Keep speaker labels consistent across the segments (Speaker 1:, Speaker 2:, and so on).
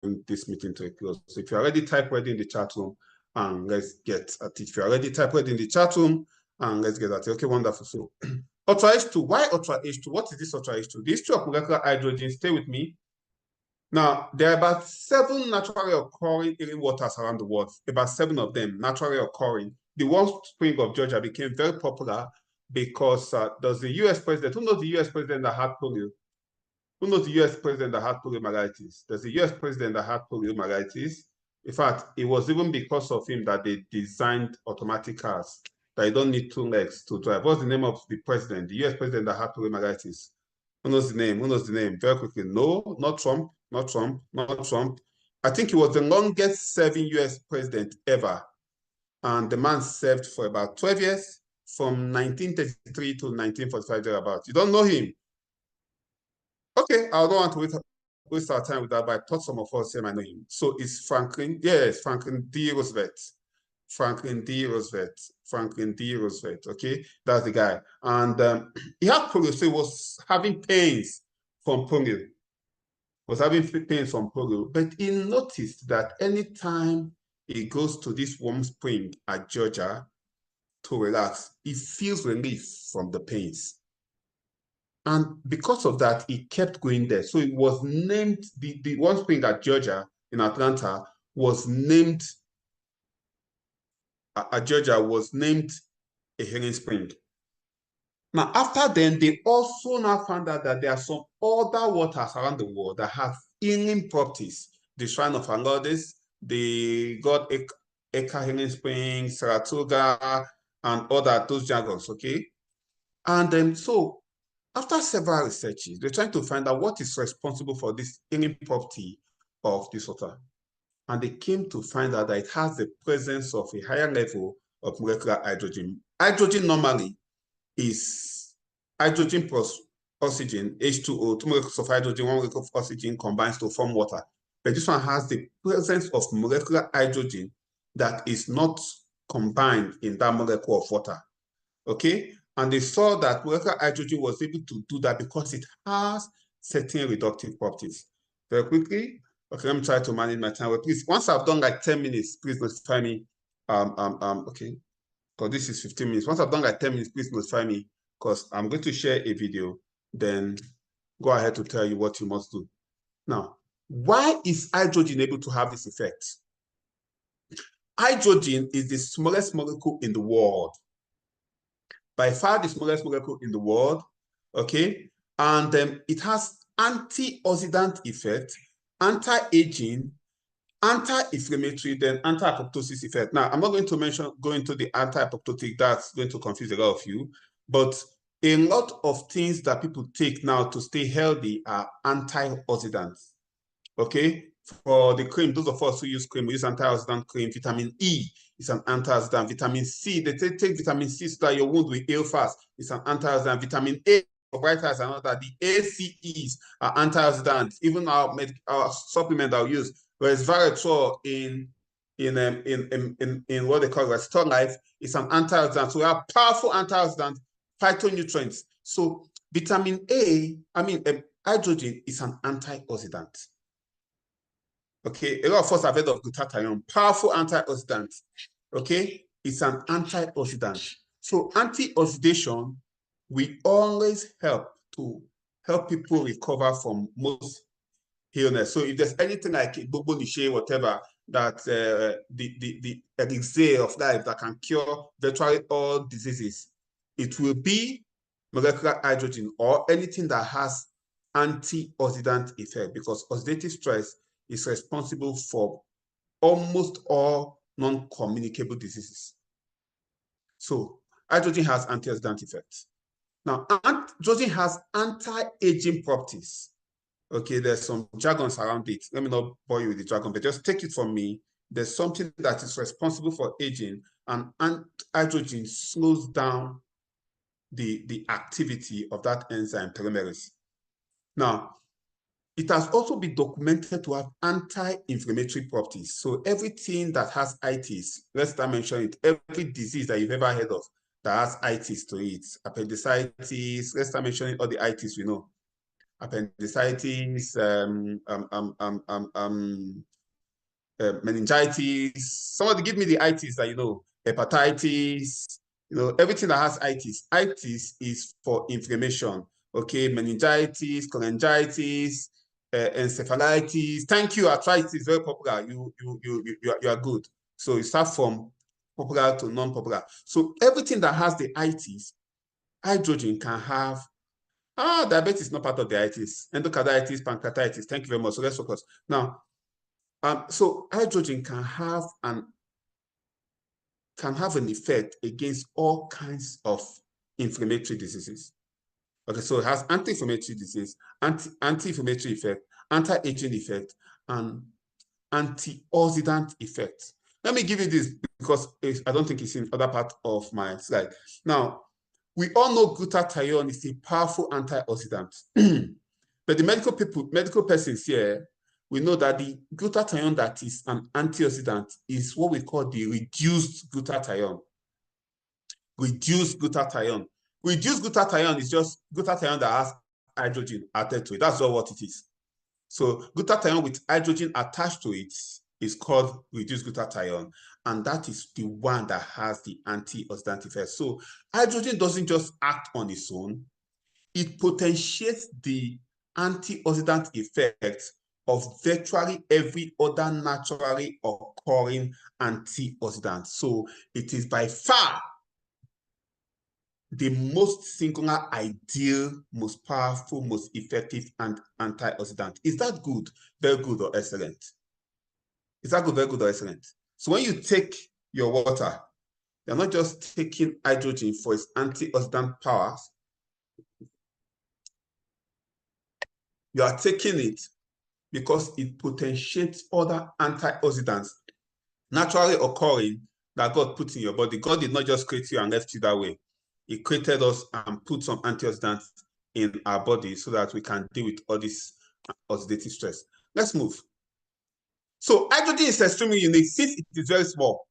Speaker 1: bring this meeting to a close. So if you're already, type ready in the chat room and let's get at it. If you're already, type ready in the chat room and let's get at it. Okay, wonderful. So ultra H2, why ultra H2? What is this ultra H2? The history of molecular hydrogen, stay with me. Now, there are about 7 naturally occurring healing waters around the world, about 7 of them naturally occurring. The Warm Spring of Georgia became very popular because there's the US president. Who knows the US president that had polio? Who knows the US president that had poliomyelitis? There's a US president that had poliomyelitis. In fact, it was even because of him that they designed automatic cars, that you don't need 2 legs to drive. What's the name of the president, the US president that had poliomyelitis? Who knows the name? Who knows the name? Very quickly. No, not Trump, not Trump, not Trump. I think he was the longest serving US president ever. And the man served for about 12 years, from 1933 to 1945, thereabouts. You don't know him? Okay, I don't want to waste our time with that, but I thought some of us here might know him. So it's Franklin, yes, Franklin D. Roosevelt. Franklin D. Roosevelt. Franklin D. Roosevelt, okay? That's the guy. And he had polio, so he was having pains from polio. But he noticed that anytime he goes to this warm spring at Georgia to relax, he feels relief from the pains. And because of that, he kept going there. So it was named, the warm spring at Georgia in Atlanta was named, a healing spring. Now, after then, they also now found out that there are some other waters around the world that have healing properties. The Shrine of Lourdes, the God Eka Healing Spring, Saratoga, and other those jargons, okay? And then, so after several researches, they're trying to find out what is responsible for this healing property of this water. And they came to find out that it has the presence of a higher level of molecular hydrogen. Hydrogen normally is hydrogen plus oxygen, H2O, 2 molecules of hydrogen, 1 molecule of oxygen combines to form water. But this one has the presence of molecular hydrogen that is not combined in that molecule of water. Okay? And they saw that molecular hydrogen was able to do that because it has certain reductive properties. Very quickly, okay, let me try to manage my time. Well, please, once I've done like 10 minutes, please notify me. Okay, because this is 15 minutes. Once I've done like 10 minutes, please notify me, because I'm going to share a video, then go ahead to tell you what you must do. Now, why is hydrogen able to have this effect? Hydrogen is the smallest molecule in the world. By far the smallest molecule in the world, okay? And it has anti-oxidant effect, anti-aging, anti-inflammatory, then anti-apoptosis effect. Now, I'm not going to go into the anti-apoptotic, that's going to confuse a lot of you, but a lot of things that people take now to stay healthy are anti-oxidants, okay? For the cream, those of us who use cream, we use antioxidant cream. Vitamin E is an antioxidant. Vitamin C, they take vitamin C so that your wound will heal fast. It's an antioxidant. Vitamin A for bright eyes and all that. The ACEs are antioxidants. Even our supplement I'll use, whereas resveratrol in what they call Restore Life, is an antioxidant. So we have powerful antioxidant phytonutrients. So vitamin A, hydrogen is an antioxidant. Okay, a lot of us have heard of glutathione, powerful antioxidant. Okay, it's an antioxidant. So anti-oxidation will always help people recover from most illness. So if there's anything like Bobo Niche, whatever, that the elixir of life that can cure virtually all diseases, it will be molecular hydrogen or anything that has antioxidant effect, because oxidative stress is responsible for almost all non-communicable diseases. So hydrogen has antioxidant effects. Now, hydrogen has anti-aging properties. Okay, there's some jargons around it. Let me not bore you with the jargon, but just take it from me. There's something that is responsible for aging, and hydrogen slows down the activity of that enzyme telomerase. Now, it has also been documented to have anti-inflammatory properties. So everything that has itis, let's not mention it, every disease that you've ever heard of that has itis to it, appendicitis, let's not mention all the itis we know. appendicitis, meningitis. Somebody give me the itis that you know, hepatitis, you know, everything that has itis. Itis is for inflammation. Okay, meningitis, cholangitis, encephalitis. Thank you. Arthritis is very popular. You are good. So you start from popular to non-popular. So everything that has the itis, hydrogen can have. Diabetes is not part of the itis. Endocarditis, pancreatitis. Thank you very much. So let's focus now. So hydrogen can have an effect against all kinds of inflammatory diseases. Okay, so it has anti-inflammatory disease, anti-inflammatory effect, anti-aging effect, and antioxidant effect. Let me give you this because I don't think it's in other part of my slide. Now, we all know glutathione is a powerful antioxidant. But the medical persons here, we know that the glutathione that is an antioxidant is what we call the reduced glutathione. Reduced glutathione. Reduced glutathione is just glutathione that has hydrogen added to it. That's all what it is. So glutathione with hydrogen attached to it is called reduced glutathione, and that is the one that has the antioxidant effect. So hydrogen doesn't just act on its own, it potentiates the antioxidant effect of virtually every other naturally occurring antioxidant. So it is by far the most singular, ideal, most powerful, most effective antioxidant. Is that good, very good, or excellent? Is that good, very good, or excellent? So when you take your water, you're not just taking hydrogen for its antioxidant powers, you are taking it because it potentiates other antioxidants naturally occurring that God put in your body. God did not just create you and left you that way. He created us and put some antioxidants in our body so that we can deal with all this oxidative stress. Let's move. So hydrogen is extremely unique since it is very small.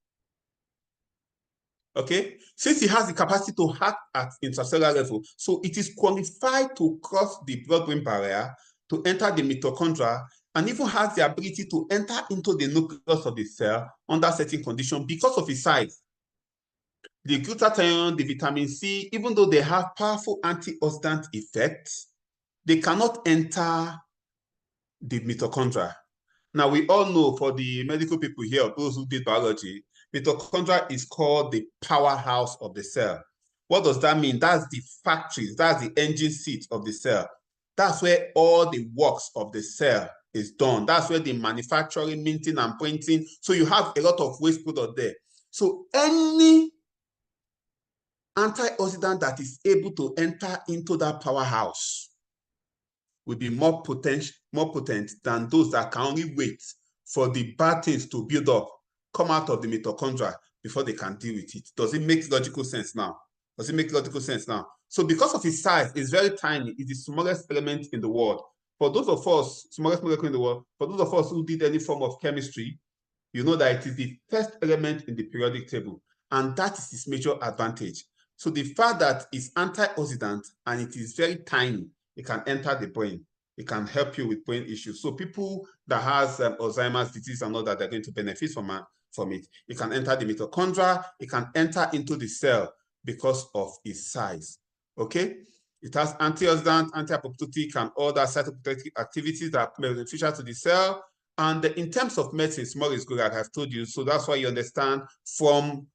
Speaker 1: Okay, since it has the capacity to act at intracellular level, so it is qualified to cross the blood-brain barrier, to enter the mitochondria, and even has the ability to enter into the nucleus of the cell under certain conditions because of its size. The glutathione, the vitamin C, even though they have powerful antioxidant effects, they cannot enter the mitochondria. Now, we all know, for the medical people here, those who did biology, mitochondria is called the powerhouse of the cell. What does that mean? That's the factories, that's the engine seat of the cell. That's where all the works of the cell is done. That's where the manufacturing, minting, and printing. So you have a lot of waste product there. So any antioxidant that is able to enter into that powerhouse will be more potent than those that can only wait for the bad things to build up, come out of the mitochondria before they can deal with it. Does it make logical sense now? Does it make logical sense now? So because of its size, it's very tiny. It's the smallest element in the world. For those of us, smallest molecule in the world, for those of us who did any form of chemistry, you know that it is the first element in the periodic table, and that is its major advantage. So the fact that it's antioxidant and it is very tiny, it can enter the brain. It can help you with brain issues. So people that has Alzheimer's disease and all that, they're going to benefit from it. It can enter the mitochondria. It can enter into the cell because of its size. Okay? It has antioxidant, anti-apoptotic, and other cytoprotective activities that are beneficial to the cell. And in terms of medicine, small is good, like I've told you. So that's why you understand from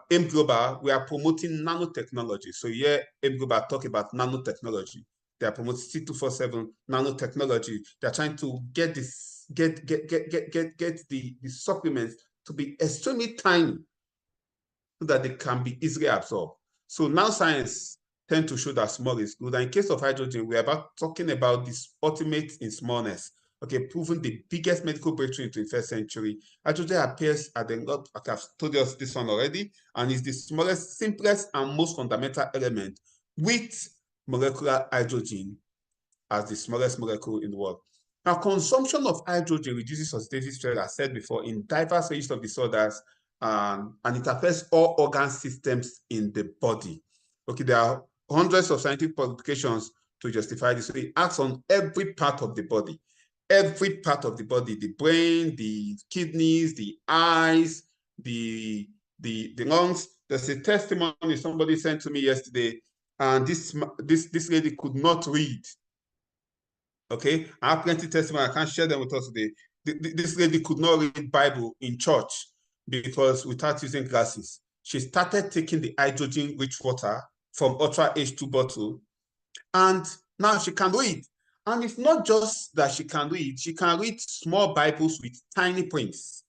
Speaker 1: AIM Global, we are promoting nanotechnology. So here, AIM Global talk about nanotechnology. They are promoting C247 nanotechnology. They're trying to get this, get the supplements to be extremely tiny so that they can be easily absorbed. So now science tend to show that small is good. And in case of hydrogen, we are talking about this ultimate in smallness. Okay, proven the biggest medical breakthrough in the 21st century. Hydrogen appears at the lot, like I've told us this one already, and is the smallest, simplest, and most fundamental element with molecular hydrogen as the smallest molecule in the world. Now, consumption of hydrogen reduces oxidative stress, as I said before, in diverse ranges of disorders, and it affects all organ systems in the body. Okay, there are hundreds of scientific publications to justify this. So it acts on every part of the body. Every part of the body, the brain, the kidneys, the eyes, the lungs. There's a testimony somebody sent to me yesterday, and this lady could not read. Okay, I have plenty of testimony. I can't share them with us today. This lady could not read Bible in church because without using glasses. She started taking the hydrogen-rich water from Ultra H2 bottle, and now she can read. And it's not just that she can read small Bibles with tiny prints.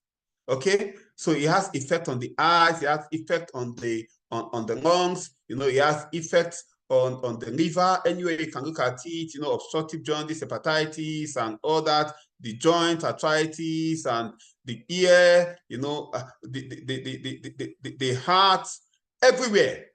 Speaker 1: Okay, so it has effect on the eyes, it has effect on the lungs, you know, it has effect on the liver. Anyway, you can look at it, you know, obstructive jaundice, hepatitis, and all that, the joint arthritis, and the ear, you know, the heart, everywhere.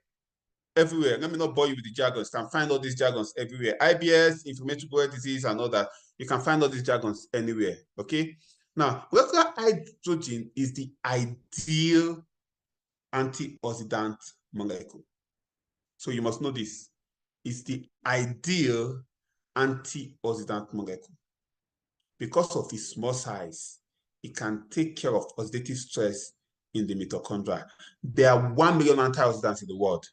Speaker 1: Everywhere. Let me not bore you with the jargons. You can find all these jargons everywhere. IBS, inflammatory bowel disease, and all that. You can find all these jargons anywhere. Okay. Now, molecular hydrogen is the ideal antioxidant molecule. So you must know this. It's the ideal antioxidant molecule. Because of its small size, it can take care of oxidative stress in the mitochondria. There are 1 million antioxidants in the world,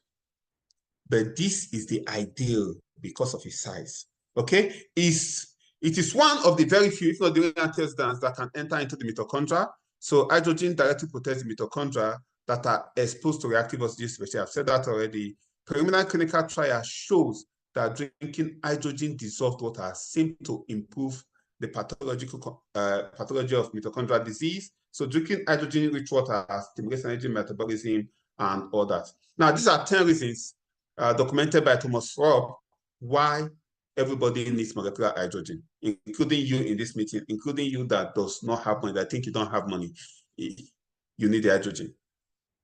Speaker 1: but this is the ideal because of its size. Okay, it is one of the very few, if not the only antioxidants that can enter into the mitochondria. So hydrogen directly protects the mitochondria that are exposed to reactive oxygen species. I've said that already. Preliminary clinical trial shows that drinking hydrogen dissolved water seems to improve the pathology of mitochondrial disease. So drinking hydrogen-rich water stimulates energy metabolism and all that. Now, these are 10 reasons documented by Thomas Robb why everybody needs molecular hydrogen, including you in this meeting, including you that does not have money, that think you don't have money. You need the hydrogen.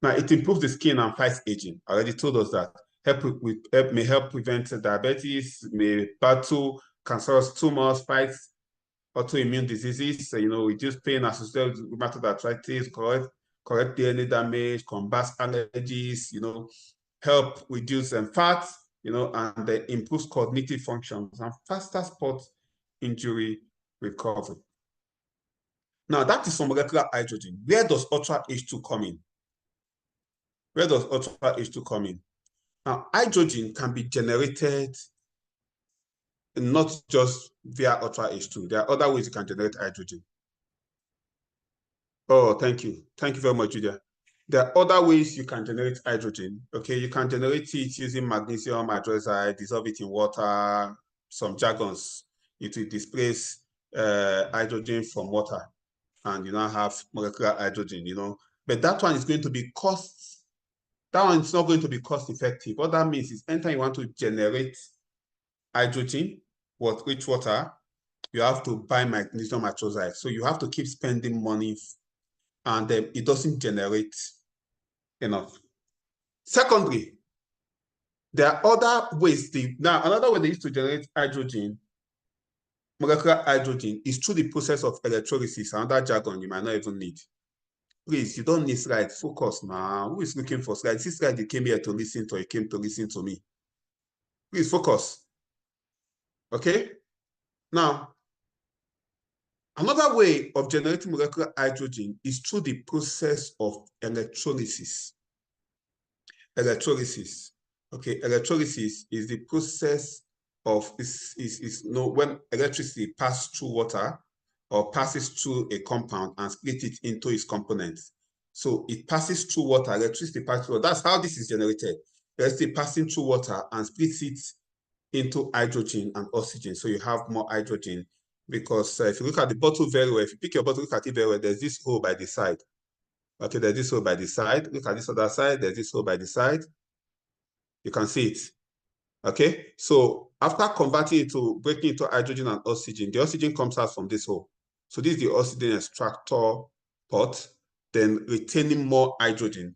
Speaker 1: Now, it improves the skin and fights aging. I already told us that. May help prevent diabetes, may battle cancerous tumors, fight autoimmune diseases, you know, reduce pain associated with rheumatoid arthritis, correct DNA damage, combat allergies, you know, help reduce fat, you know, and improves cognitive functions and faster spot injury recovery. Now, that is for molecular hydrogen. Where does Ultra H2 come in? Where does Ultra H2 come in? Now, hydrogen can be generated not just via Ultra H2. There are other ways you can generate hydrogen. Oh, thank you. Thank you very much, Julia. There are other ways you can generate hydrogen. Okay, you can generate it using magnesium hydroxide, dissolve it in water, some jargons. It will displace hydrogen from water, and you now have molecular hydrogen, you know. But that one is going to be that one is not going to be cost effective. What that means is anytime you want to generate hydrogen with rich water, you have to buy magnesium hydroxide. So you have to keep spending money, and it doesn't generate enough. Secondly, there are other ways. Now, another way they used to generate hydrogen, molecular hydrogen, is through the process of electrolysis. Another jargon you might not even need. Please, you don't need slides. Focus now. Who is looking for slides? This slide you came here to listen to, you came to listen to me. Please focus. Okay? Now, another way of generating molecular hydrogen is through the process of electrolysis. Electrolysis. Okay, electrolysis is the process of when electricity passes through water or passes through a compound and split it into its components. So it passes through water, electricity passes through water. That's how this is generated. Electricity passing through water and splits it into hydrogen and oxygen. So you have more hydrogen because if you look at the bottle very well, if you pick your bottle, look at it very well, there's this hole by the side. Okay, there's this hole by the side. Look at this other side, there's this hole by the side. You can see it. Okay, so after converting it to breaking into hydrogen and oxygen, the oxygen comes out from this hole. So this is the oxygen extractor pot, then retaining more hydrogen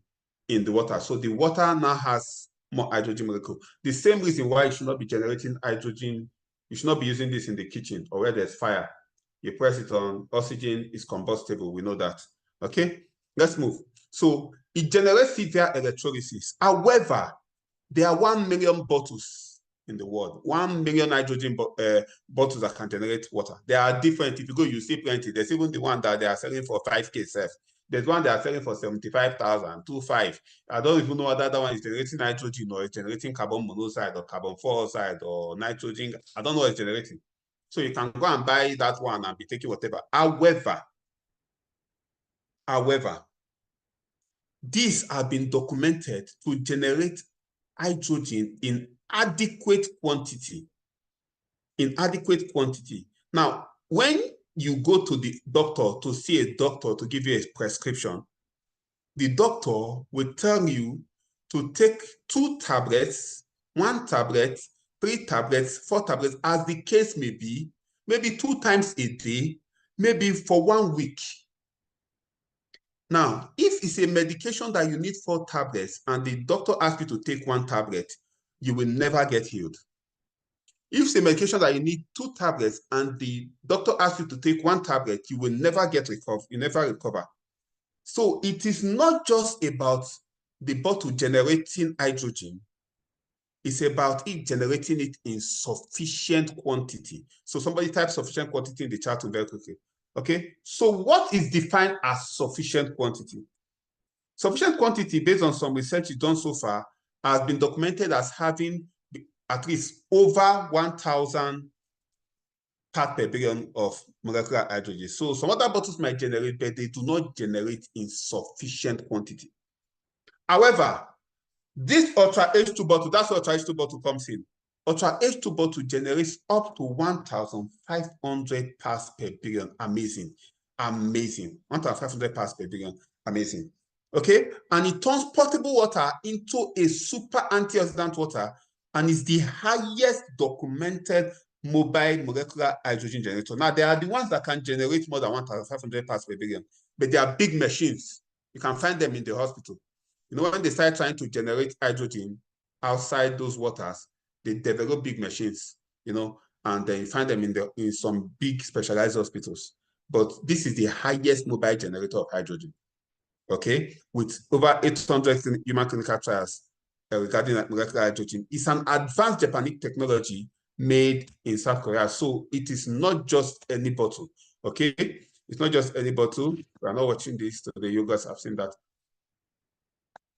Speaker 1: in the water. So the water now has more hydrogen molecule. The same reason why you should not be generating hydrogen, you should not be using this in the kitchen or where there's fire. You press it on, oxygen is combustible, we know that. Okay, let's move. So it generates it via electrolysis. However, there are 1 million bottles in the world. 1 million nitrogen bottles that can generate water. They are different. If you go, you see plenty. There's even the one that they are selling for 5K self. There's one they are selling for 75,000, 25. I don't even know whether that one is generating nitrogen or is generating carbon monoxide or carbon dioxide or nitrogen. I don't know what it's generating. So you can go and buy that one and be taking whatever. However, these have been documented to generate hydrogen in adequate quantity. Now, when you go to the doctor to see a doctor to give you a prescription, the doctor will tell you to take 2 tablets, 1 tablet, 3 tablets, 4 tablets, as the case may be, maybe 2 times a day, maybe for 1 week. Now, if it's a medication that you need 4 tablets and the doctor asks you to take 1 tablet, you will never get healed. If it's a medication that you need 2 tablets and the doctor asks you to take 1 tablet, you will never recover. So it is not just about the bottle generating hydrogen. It's about it generating it in sufficient quantity. So somebody type sufficient quantity in the chat room very quickly. Okay, so what is defined as sufficient quantity? Sufficient quantity, based on some research done so far, has been documented as having at least over 1,000 part per billion of molecular hydrogen. So some other bottles might generate, but they do not generate in sufficient quantity. However, this Ultra H2 bottle, that's where Ultra H2 bottle comes in. Ultra H2 bottle generates up to 1,500 parts per billion. Amazing. 1,500 parts per billion. Amazing. Okay, and it turns potable water into a super antioxidant water and is the highest documented mobile molecular hydrogen generator. Now, there are the ones that can generate more than 1,500 parts per billion, but they are big machines. You can find them in the hospital. You know, when they start trying to generate hydrogen outside those waters, they develop big machines, you know, and then you find them in some big specialized hospitals. But this is the highest mobile generator of hydrogen, okay, with over 800 human clinical trials regarding molecular hydrogen. It's an advanced Japanese technology made in South Korea. So it is not just any bottle, okay? It's not just any bottle. We are not watching this today. You guys have seen that.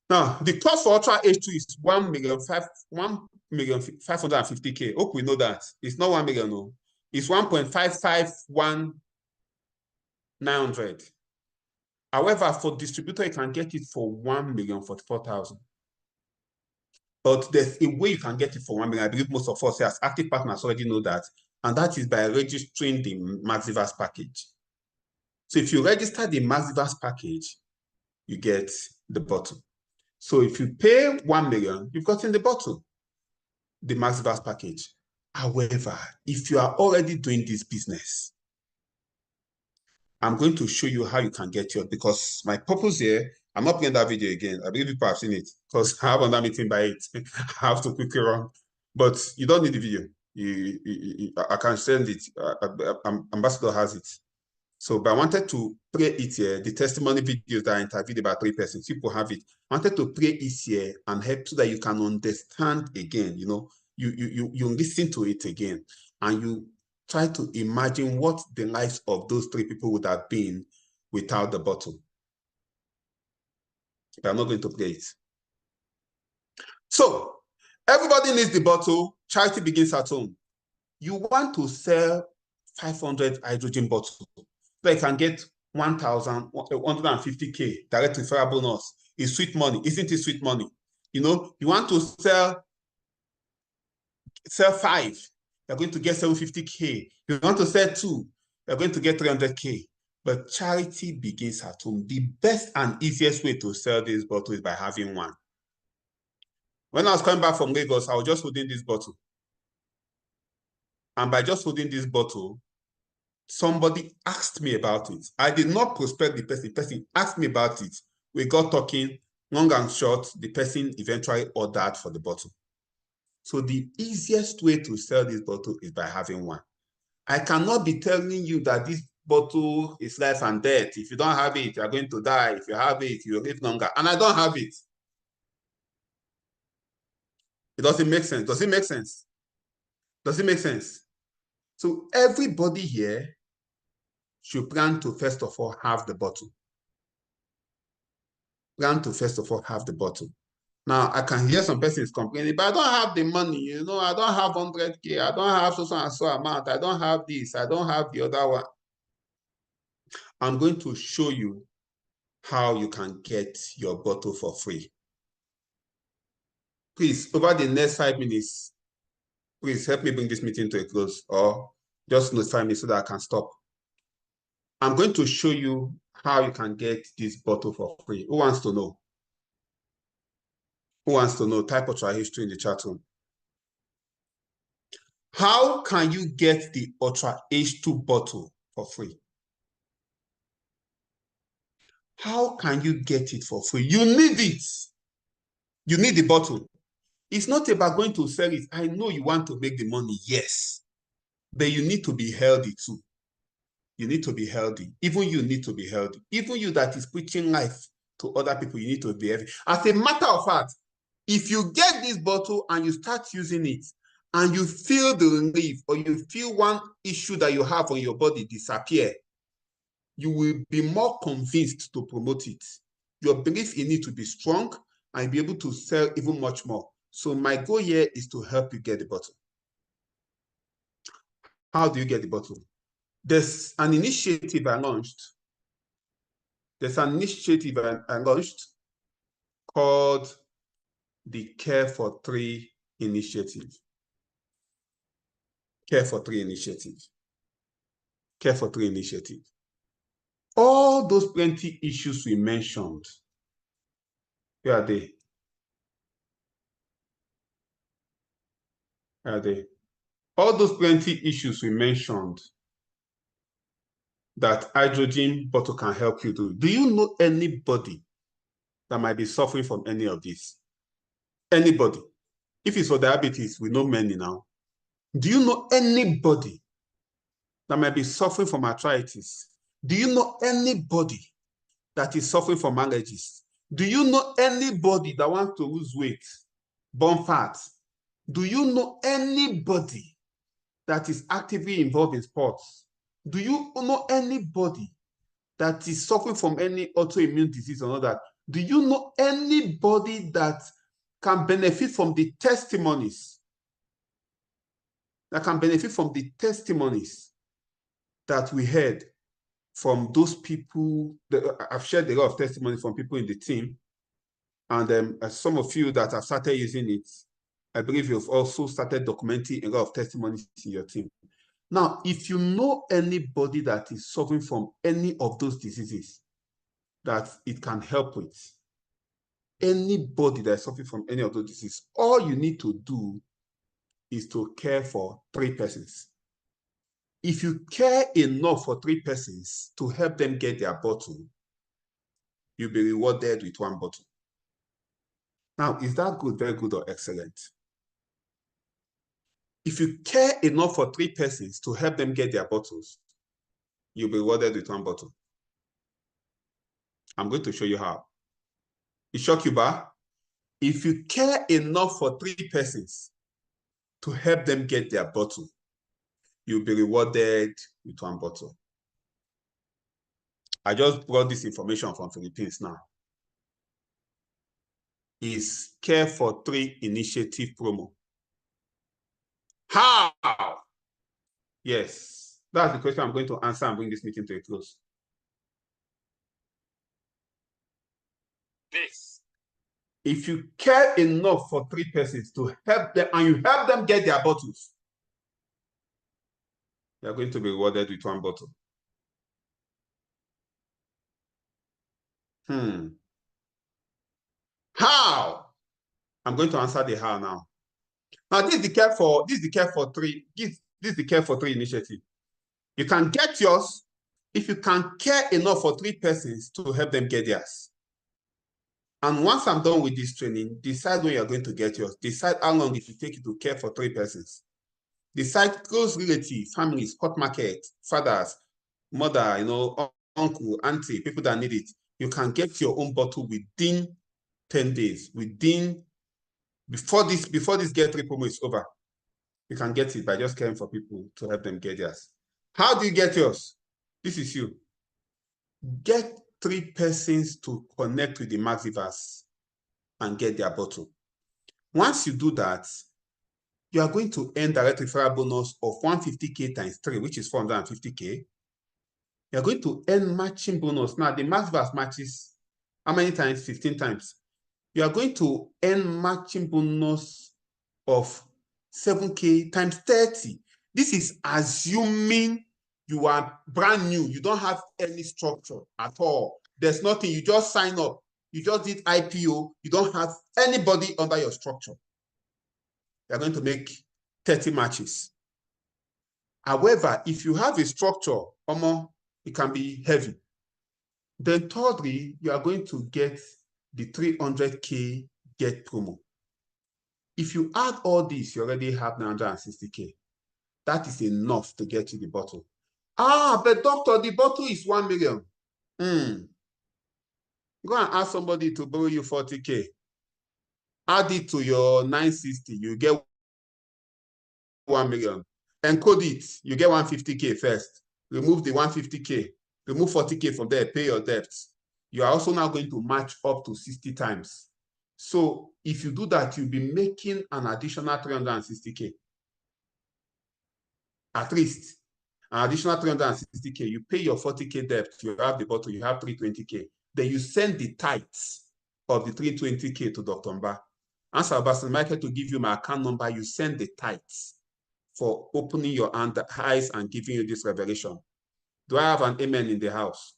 Speaker 1: Now, the cost for Ultra H2 is 1,550,000. Hope we know that. It's not 1 million, no. It's 1.551900. However, for distributor, you can get it for 1,044,000. But there's a way you can get it for 1 million. I believe most of us as active partners already know that. And that is by registering the Maxivas package. So if you register the Maxivas package, you get the bottle. So if you pay 1 million, you've gotten the bottle, the Maxivas package. However, if you are already doing this business, I'm going to show you how you can get yours, because my purpose here, I'm not playing that video again. I believe people have seen it because I have another meeting by 8. I have to quickly run, but you don't need the video. I can send it. Ambassador has it. So, but I wanted to play it here. The testimony videos that I interviewed about 3 persons, people have it. I wanted to play it here and help so that you can understand again. You know, you listen to it again and you try to imagine what the lives of those 3 people would have been without the bottle. But I'm not going to play it. So, everybody needs the bottle. Charity begins at home. You want to sell 500 hydrogen bottles so you can get 1,150K direct referral bonus. It's sweet money. Isn't it sweet money? You know, you want to sell 5, you're going to get 750K. You want to sell 2, you're going to get 300K. But charity begins at home. The best and easiest way to sell this bottle is by having one. When I was coming back from Lagos, I was just holding this bottle. And by just holding this bottle, somebody asked me about it. I did not prospect the person. The person asked me about it. We got talking, long and short, the person eventually ordered for the bottle. So the easiest way to sell this bottle is by having one. I cannot be telling you that this bottle is life and death. If you don't have it, you're going to die. If you have it, you'll live longer. And I don't have it. It doesn't make sense. Does it make sense? Does it make sense? So everybody here should plan to first of all have the bottle. Plan to first of all have the bottle. Now, I can hear some persons complaining, but I don't have the money, you know, I don't have 100K, I don't have so and so amount, I don't have this, I don't have the other one. I'm going to show you how you can get your bottle for free. Please, over the next 5 minutes, please help me bring this meeting to a close, or just notify me so that I can stop. I'm going to show you how you can get this bottle for free. Who wants to know? Who wants to know? Type Ultra H2 in the chat room. How can you get the Ultra H2 bottle for free? How can you get it for free? You need it. You need the bottle. It's not about going to sell it. I know you want to make the money, yes. But you need to be healthy too. You need to be healthy. Even you need to be healthy. Even you that is preaching life to other people, you need to be healthy. As a matter of fact, if you get this bottle and you start using it, and you feel the relief, or you feel one issue that you have on your body disappear, you will be more convinced to promote it. Your belief in it to be strong and be able to sell even much more. So my goal here is to help you get the bottle. How do you get the bottle? There's an initiative I launched. There's an initiative I launched called the Care for 3 initiative. Care for 3 initiative. Care for 3 initiative. All those plenty issues we mentioned, where are they? Where are they? All those plenty issues we mentioned that hydrogen bottle can help you do. Do you know anybody that might be suffering from any of this? Anybody? If it's for diabetes, we know many now. Do you know anybody that might be suffering from arthritis? Do you know anybody that is suffering from allergies? Do you know anybody that wants to lose weight, burn fat? Do you know anybody that is actively involved in sports? Do you know anybody that is suffering from any autoimmune disease or not that? Do you know anybody that can benefit from the testimonies? That can benefit from the testimonies that we heard from those people. I've shared a lot of testimonies from people in the team. And some of you that have started using it, I believe you've also started documenting a lot of testimonies in your team. Now, if you know anybody that is suffering from any of those diseases that it can help with, anybody that is suffering from any of those diseases, all you need to do is to care for 3 persons. If you care enough for 3 persons to help them get their bottle, you'll be rewarded with 1 bottle. Now, is that good, very good, or excellent? If you care enough for 3 persons to help them get their bottles, you'll be rewarded with 1 bottle. I'm going to show you how. It shock you, ba? If you care enough for 3 persons to help them get their bottle, you'll be rewarded with 1 bottle. I just brought this information from Philippines now. Is Care for 3 initiative promo. How? Yes, that's the question I'm going to answer and bring this meeting to a close. This. If you care enough for 3 persons to help them and you help them get their bottles, you're going to be rewarded with 1 bottle. How? I'm going to answer the how now. Now, this is the Care for 3. This is the Care for 3 initiative. You can get yours if you can care enough for 3 persons to help them get theirs. And once I'm done with this training, decide when you're going to get yours. Decide how long it will take you to care for 3 persons. Decide close relatives, families, court market, fathers, mother, uncle, auntie, people that need it. You can get your own bottle within 10 days, before this Get 3 promo is over. You can get it by just caring for people to help them get theirs. How do you get yours? This is you. Get 3 persons to connect with the Maxivers and get their bottle. Once you do that, you are going to earn direct referral bonus of 150K times 3, which is 450K. You're going to earn matching bonus. Now, the Maxivers matches how many times? 15 times. You are going to earn matching bonus of 7K times 30. This is assuming you are brand new. You don't have any structure at all. There's nothing. You just sign up. You just did IPO. You don't have anybody under your structure. You're going to make 30 matches. However, if you have a structure, it can be heavy. Then thirdly, you are going to get the 300K get promo. If you add all this, you already have 960K. That is enough to get you the bottle. But doctor, the bottle is 1 million. Go and ask somebody to borrow you 40K. Add it to your 960, you get 1 million. Encode it, you get 150K first. Remove the 150K. Remove 40K from there, pay your debts. You are also now going to match up to 60 times. So if you do that, you'll be making an additional 360K. At least an additional 360K. You pay your 40K debt, you have the bottle, you have 320K. Then you send the tithes of the 320K to Dr. Mba. Ask Sebastian Michael to give you my account number. You send the tithes for opening your eyes and giving you this revelation. Do I have an amen in the house?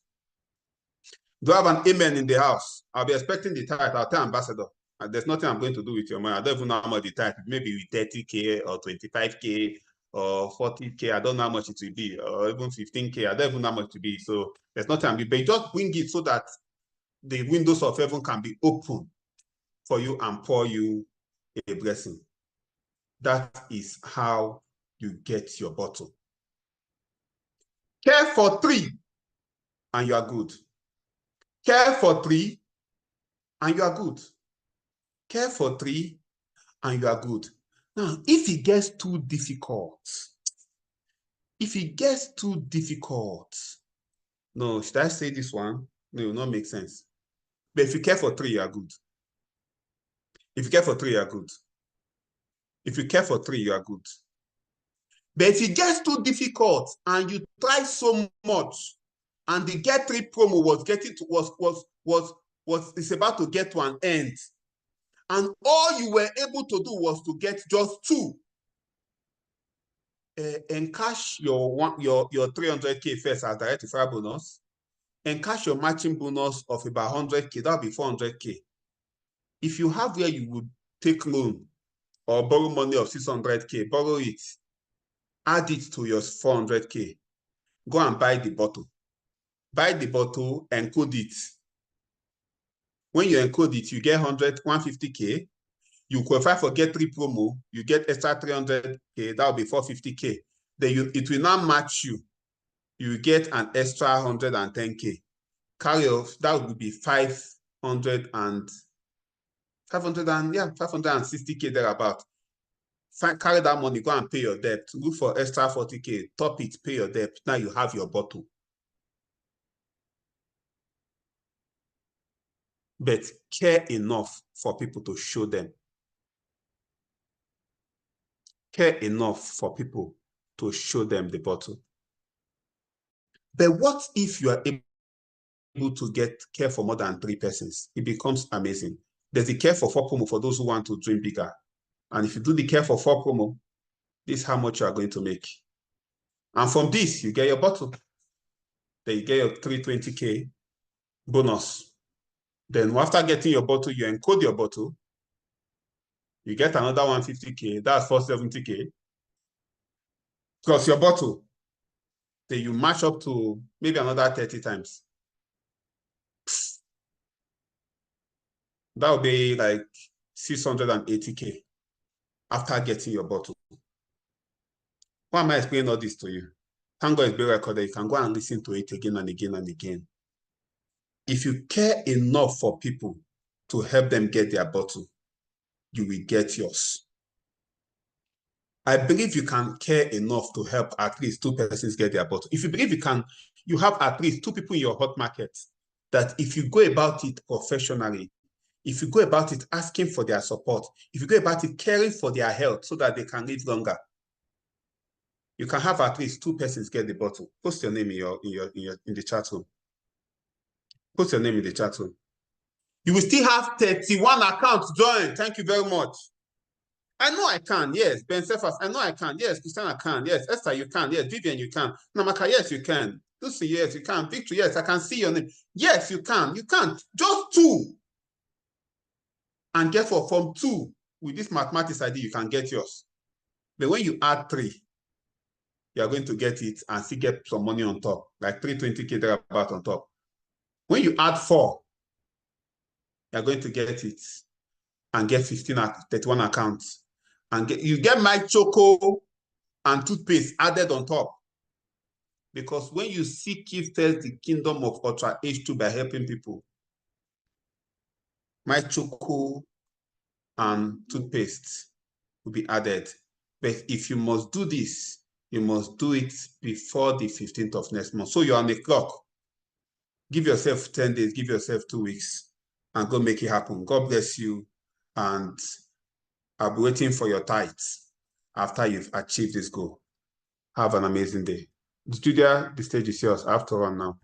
Speaker 1: Do I have an amen in the house? I'll be expecting the tithe. I'll tell Ambassador. There's nothing I'm going to do with your money. I don't even know how much the tithe, maybe with 30K or 25K or 40K. I don't know how much it will be, or even 15K. I don't even know how much it will be. So there's nothing I'm doing. But just bring it so that the windows of heaven can be open for you and pour you a blessing. That is how you get your bottle. Care for 3 and you are good. Care for 3 and you are good. Care for 3 and you are good. Now, if it gets too difficult, no, should I say this one? No, it will not make sense. But if you care for 3, you are good. If you care for 3, you are good. If you care for 3, you are good. But if it gets too difficult and you try so much, and the get 3 promo is about to get to an end, and all you were able to do was to get just 2, encash your 300K first as direct referral bonus, encash your matching bonus of about 100K, that'll be 400K. If you have where you would take loan or borrow money of 600K, borrow it, add it to your 400K, go and buy the bottle. Buy the bottle, encode it. When you encode it, you get 150K. You qualify for get 3 promo, you get extra 300K, that will be 450K. Then it will now match you. You get an extra 110K. Carry off, that would be 560K thereabout. Carry that money, go and pay your debt. Look for extra 40K, top it, pay your debt. Now you have your bottle. But care enough for people to show them. Care enough for people to show them the bottle. But what if you are able to care for more than 3 persons? It becomes amazing. There's the care for 4 promo for those who want to dream bigger. And if you do the care for 4 promo, this is how much you are going to make. And from this, you get your bottle. Then you get your 320K bonus. Then after getting your bottle, you encode your bottle. You get another 150K. That's 470K. Plus your bottle. Then you match up to maybe another 30 times. That will be like 680K after getting your bottle. Why am I explaining all this to you? Thank God it's being recorded. You can go and listen to it again and again and again. If you care enough for people to help them get their bottle, you will get yours. I believe you can care enough to help at least 2 persons get their bottle. If you believe you have at least 2 people in your hot market that if you go about it professionally, if you go about it asking for their support, if you go about it caring for their health so that they can live longer, you can have at least 2 persons get the bottle. Post your name in the chat room. Post your name in the chat room. You will still have 31 accounts joined. Thank you very much. I know I can. Yes. Ben Cephas, I know I can. Yes. Christiana can. Yes. Esther, you can. Yes. Vivian, you can. Namaka, yes, you can. Lucy, yes, you can. Victor, yes, I can see your name. Yes, you can. You can. Just 2. And therefore, from 2, with this mathematics idea, you can get yours. But when you add 3, you are going to get it and still get some money on top, like 320K thereabout on top. When you add 4, you are going to get it and get 31 accounts. And you get my choco and toothpaste added on top. Because when you seek ye first the kingdom of Ultra H2 by helping people, my choco and toothpaste will be added. But if you must do this, you must do it before the 15th of next month. So you're on the clock. Give yourself 10 days, give yourself 2 weeks, and go make it happen. God bless you. And I'll be waiting for your tithes after you've achieved this goal. Have an amazing day. Studio, the stage is yours. I have to run now.